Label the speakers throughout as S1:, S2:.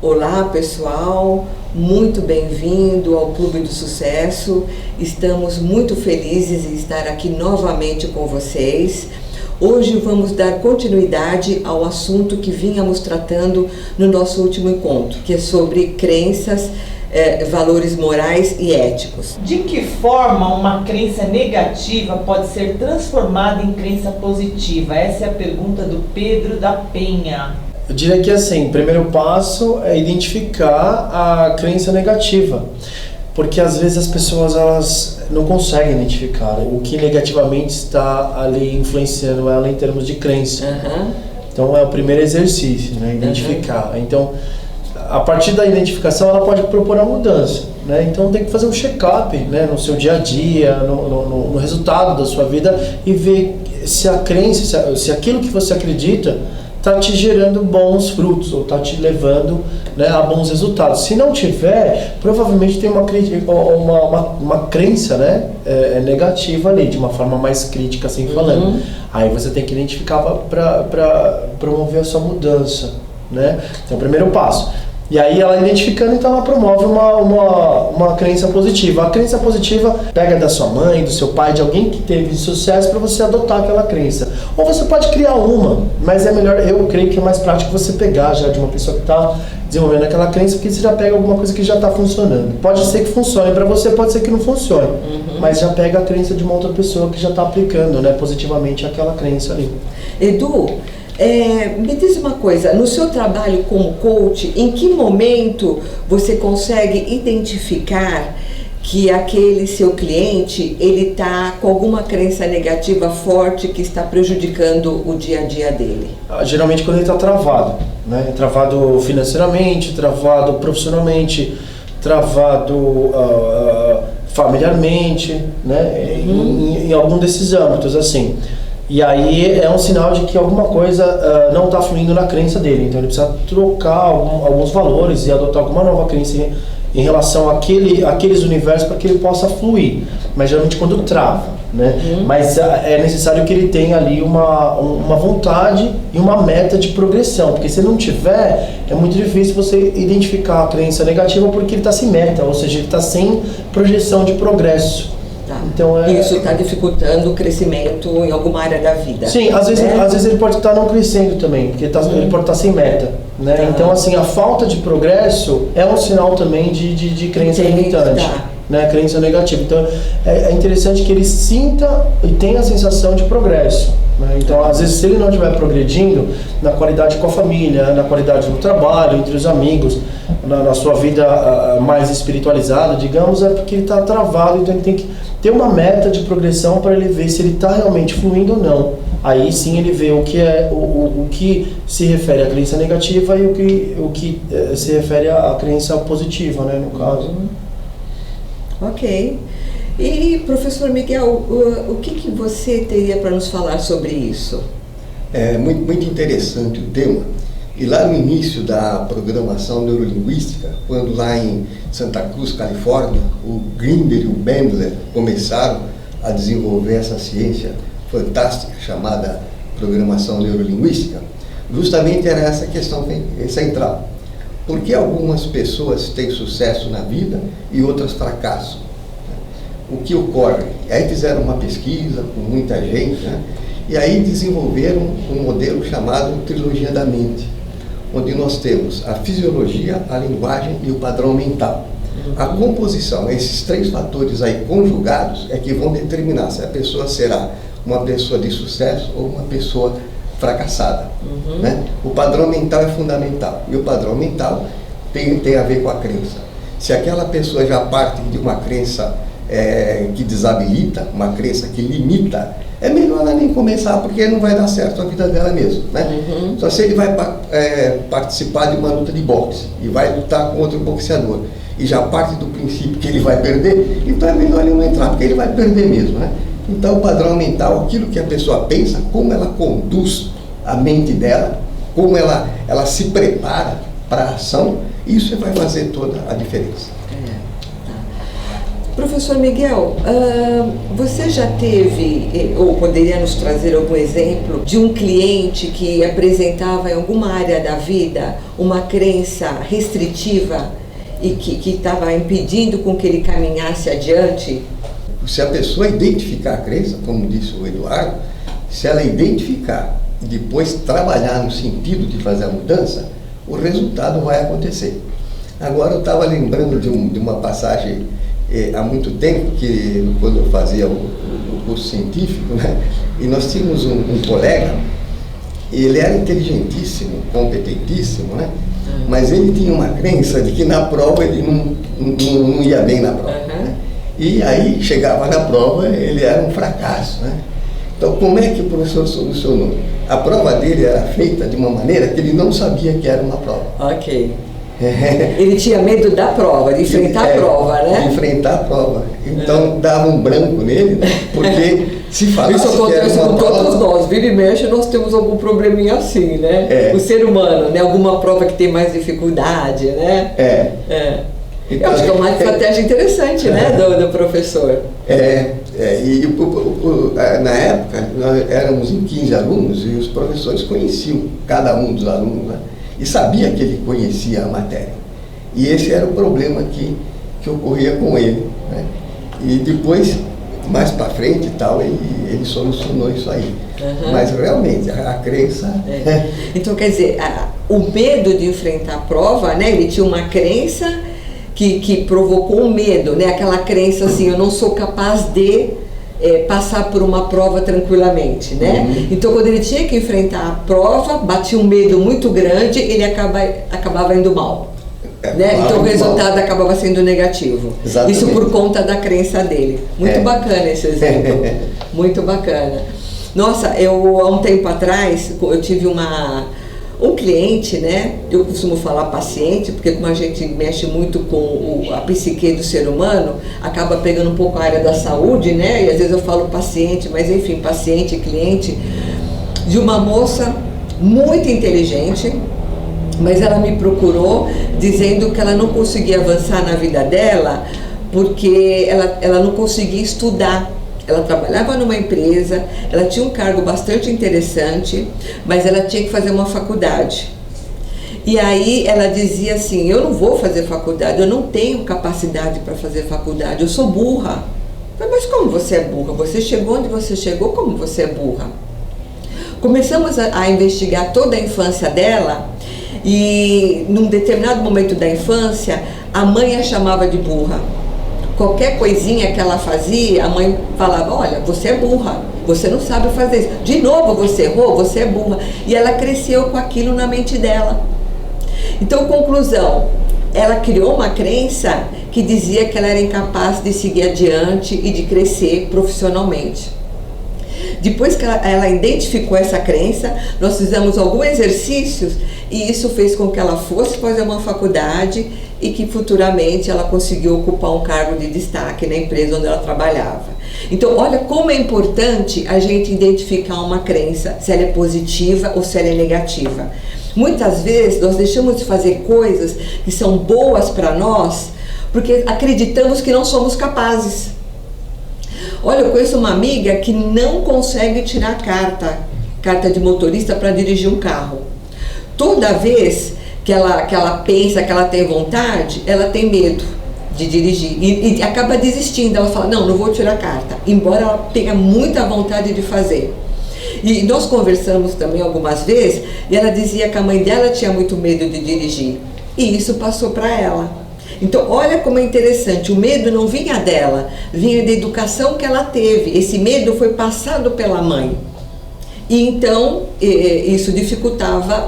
S1: Olá pessoal, muito bem-vindo ao Clube do Sucesso. Estamos muito felizes em estar aqui novamente com vocês. Hoje vamos dar continuidade ao assunto que vínhamos tratando no nosso último encontro, que é sobre crenças, valores morais e éticos.
S2: De que forma uma crença negativa pode ser transformada em crença positiva? Essa é a pergunta do Pedro da Penha.
S3: Eu diria que assim, o primeiro passo é identificar a crença negativa, porque às vezes as pessoas elas não conseguem identificar o que negativamente está ali influenciando ela em termos de crença. Então é o primeiro exercício, né? Identificar. Então, a partir da identificação ela pode propor a mudança, né? Então tem que fazer um check-up, né? No seu dia a dia, no resultado da sua vida e ver se a crença, se aquilo que você acredita está te gerando bons frutos ou está te levando, né, a bons resultados. Se não tiver, provavelmente tem uma crença, né, negativa ali, de uma forma mais crítica, assim falando. Aí você tem que identificar para promover a sua mudança, né? Então, primeiro passo. E aí ela identificando, então ela promove uma crença positiva. A crença positiva pega da sua mãe, do seu pai, de alguém que teve sucesso para você adotar aquela crença. Ou você pode criar uma, mas é melhor, eu creio que é mais prático você pegar já de uma pessoa que está desenvolvendo aquela crença, porque você já pega alguma coisa que já está funcionando. Pode ser que funcione para você, pode ser que não funcione, mas já pega a crença de uma outra pessoa que já está aplicando, né, positivamente aquela crença ali.
S1: Edu, me diz uma coisa, no seu trabalho como coach, em que momento você consegue identificar que aquele seu cliente, ele está com alguma crença negativa forte que está prejudicando o dia a dia dele?
S3: Geralmente quando ele está travado, né? Travado financeiramente, travado profissionalmente, travado familiarmente, né? Em algum desses âmbitos, assim. E aí é um sinal de que alguma coisa não está fluindo na crença dele. Então ele precisa trocar alguns valores e adotar alguma nova crença em relação àqueles universos para que ele possa fluir. Mas geralmente quando trava, né? Mas é necessário que ele tenha ali uma vontade e uma meta de progressão. Porque se não tiver, é muito difícil você identificar a crença negativa porque ele está sem meta, ou seja, ele está sem projeção de progresso.
S1: Tá.
S3: Então,
S1: isso está dificultando o crescimento em alguma área da vida.
S3: Sim, às vezes ele pode estar não crescendo também, porque ele pode estar sem meta, né?
S1: Tá.
S3: Então, assim, a falta de progresso é um sinal também de crença limitante, né? Crença negativa. Então, é interessante que ele sinta e tenha a sensação de progresso, né? Então, às vezes, se ele não estiver progredindo na qualidade com a família, na qualidade no trabalho, entre os amigos, na sua vida mais espiritualizada, digamos, é porque ele está travado, então ele tem que ter uma meta de progressão para ele ver se ele está realmente fluindo ou não. Aí sim ele vê o que se refere à crença negativa e o que se refere à crença positiva, né, no caso.
S1: Ok. E, professor Miguel, o que você teria para nos falar sobre isso?
S4: É muito interessante o tema. E lá no início da programação neurolinguística, quando lá em Santa Cruz, Califórnia, o Grinder e o Bandler começaram a desenvolver essa ciência fantástica chamada programação neurolinguística, justamente era essa questão central. Por que algumas pessoas têm sucesso na vida e outras fracassam? O que ocorre? Aí fizeram uma pesquisa com muita gente, né? E aí desenvolveram um modelo chamado trilogia da mente, onde nós temos a fisiologia, a linguagem e o padrão mental. A composição, esses três fatores aí conjugados, é que vão determinar se a pessoa será uma pessoa de sucesso ou uma pessoa fracassada. Né? O padrão mental é fundamental, e o padrão mental tem a ver com a crença. Se aquela pessoa já parte de uma crença que desabilita, uma crença que limita, é melhor ela nem começar, porque não vai dar certo a vida dela mesmo, né? Só se ele vai participar de uma luta de boxe e vai lutar com outro boxeador e já parte do princípio que ele vai perder, então é melhor ele não entrar, porque ele vai perder mesmo, né? Então o padrão mental, aquilo que a pessoa pensa, como ela conduz a mente dela, como ela se prepara para a ação, isso vai fazer toda a diferença.
S1: Professor Miguel, você já teve, ou poderia nos trazer algum exemplo de um cliente que apresentava em alguma área da vida uma crença restritiva e que estava impedindo com que ele caminhasse adiante?
S4: Se a pessoa identificar a crença, como disse o Eduardo, se ela identificar e depois trabalhar no sentido de fazer a mudança, o resultado vai acontecer. Agora eu estava lembrando de uma passagem há muito tempo, que quando eu fazia o curso científico, né, e nós tínhamos um colega, ele era inteligentíssimo, competentíssimo, né, mas ele tinha uma crença de que na prova ele não ia bem na prova. Né, e aí chegava na prova, ele era um fracasso. Né. Então como é que o professor solucionou? A prova dele era feita de uma maneira que ele não sabia que era uma prova.
S1: Ok. Ele tinha medo da prova, de enfrentar a prova, né?
S4: De enfrentar a prova. Então dava um branco nele, né? Porque se falasse
S1: isso acontece com todos nós, vira e mexe, nós temos algum probleminha assim, né? O ser humano, né? Alguma prova que tem mais dificuldade, né? Então, eu acho que é uma estratégia interessante, né? Do professor.
S4: Na época, nós éramos em 15 alunos e os professores conheciam cada um dos alunos, né? E sabia que ele conhecia a matéria. E esse era o problema que ocorria com ele. Né? E depois, mais para frente e tal, ele solucionou isso aí. Mas realmente, a crença...
S1: Então, quer dizer, o medo de enfrentar a prova, né? Ele tinha uma crença que provocou um medo, né? Aquela crença assim, eu não sou capaz de passar por uma prova tranquilamente, né? Então, quando ele tinha que enfrentar a prova, batia um medo muito grande, ele acabava indo mal. Né? Então, o resultado acabava sendo negativo.
S4: Exatamente.
S1: Isso por conta da crença dele. Muito bacana esse exemplo. Muito bacana. Nossa, eu há um tempo atrás, eu tive um cliente, né? Eu costumo falar paciente, porque como a gente mexe muito com a psique do ser humano, acaba pegando um pouco a área da saúde, né? E às vezes eu falo paciente, mas enfim, paciente, cliente, de uma moça muito inteligente, mas ela me procurou dizendo que ela não conseguia avançar na vida dela porque ela não conseguia estudar. Ela trabalhava numa empresa, ela tinha um cargo bastante interessante, mas ela tinha que fazer uma faculdade. E aí ela dizia assim, eu não vou fazer faculdade, eu não tenho capacidade para fazer faculdade, eu sou burra. Eu falei, mas como você é burra? Você chegou onde você chegou, como você é burra? Começamos a investigar toda a infância dela e num determinado momento da infância, a mãe a chamava de burra. Qualquer coisinha que ela fazia, a mãe falava, olha, você é burra, você não sabe fazer isso. De novo você errou, você é burra. E ela cresceu com aquilo na mente dela. Então, conclusão, ela criou uma crença que dizia que ela era incapaz de seguir adiante e de crescer profissionalmente. Depois que ela identificou essa crença, nós fizemos alguns exercícios e isso fez com que ela fosse fazer uma faculdade e que futuramente ela conseguiu ocupar um cargo de destaque na empresa onde ela trabalhava. Então, olha como é importante a gente identificar uma crença, se ela é positiva ou se ela é negativa. Muitas vezes nós deixamos de fazer coisas que são boas para nós porque acreditamos que não somos capazes. Olha, eu conheço uma amiga que não consegue tirar carta de motorista para dirigir um carro. Toda vez que ela pensa que ela tem vontade, ela tem medo de dirigir e acaba desistindo. Ela fala, não vou tirar carta, embora ela tenha muita vontade de fazer. E nós conversamos também algumas vezes e ela dizia que a mãe dela tinha muito medo de dirigir e isso passou para ela. Então, olha como é interessante, o medo não vinha dela, vinha da educação que ela teve. Esse medo foi passado pela mãe. E então, isso dificultava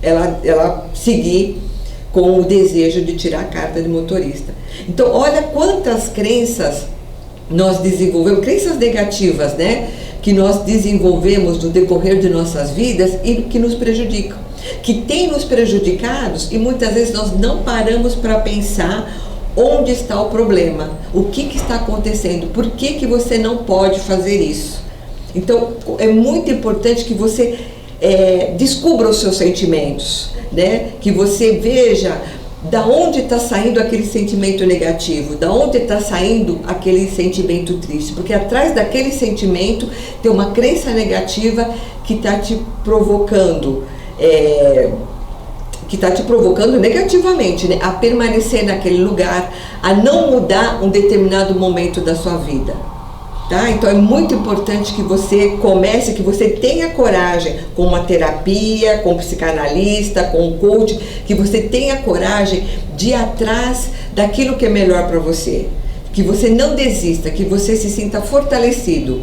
S1: ela seguir com o desejo de tirar a carta de motorista. Então, olha quantas crenças nós desenvolvemos, crenças negativas, né? Que nós desenvolvemos no decorrer de nossas vidas e que nos prejudicam. Que tem nos prejudicados e muitas vezes nós não paramos para pensar onde está o problema, o que está acontecendo, por que você não pode fazer isso. Então é muito importante que você descubra os seus sentimentos, né? Que você veja da onde está saindo aquele sentimento negativo, da onde está saindo aquele sentimento triste, porque atrás daquele sentimento tem uma crença negativa que está te provocando, negativamente, né? A permanecer naquele lugar, a não mudar um determinado momento da sua vida. Tá? Então é muito importante que você comece, que você tenha coragem com uma terapia, com um psicanalista, com um coach, que você tenha coragem de ir atrás daquilo que é melhor para você, que você não desista, que você se sinta fortalecido,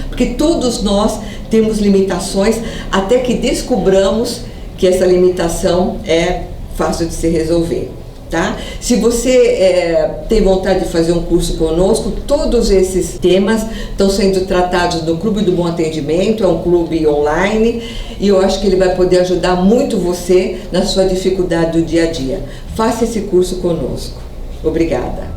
S1: porque todos nós temos limitações até que descobramos que essa limitação é fácil de se resolver. Tá? Se você tem vontade de fazer um curso conosco, todos esses temas estão sendo tratados no Clube do Bom Atendimento, é um clube online, e eu acho que ele vai poder ajudar muito você na sua dificuldade do dia a dia. Faça esse curso conosco. Obrigada.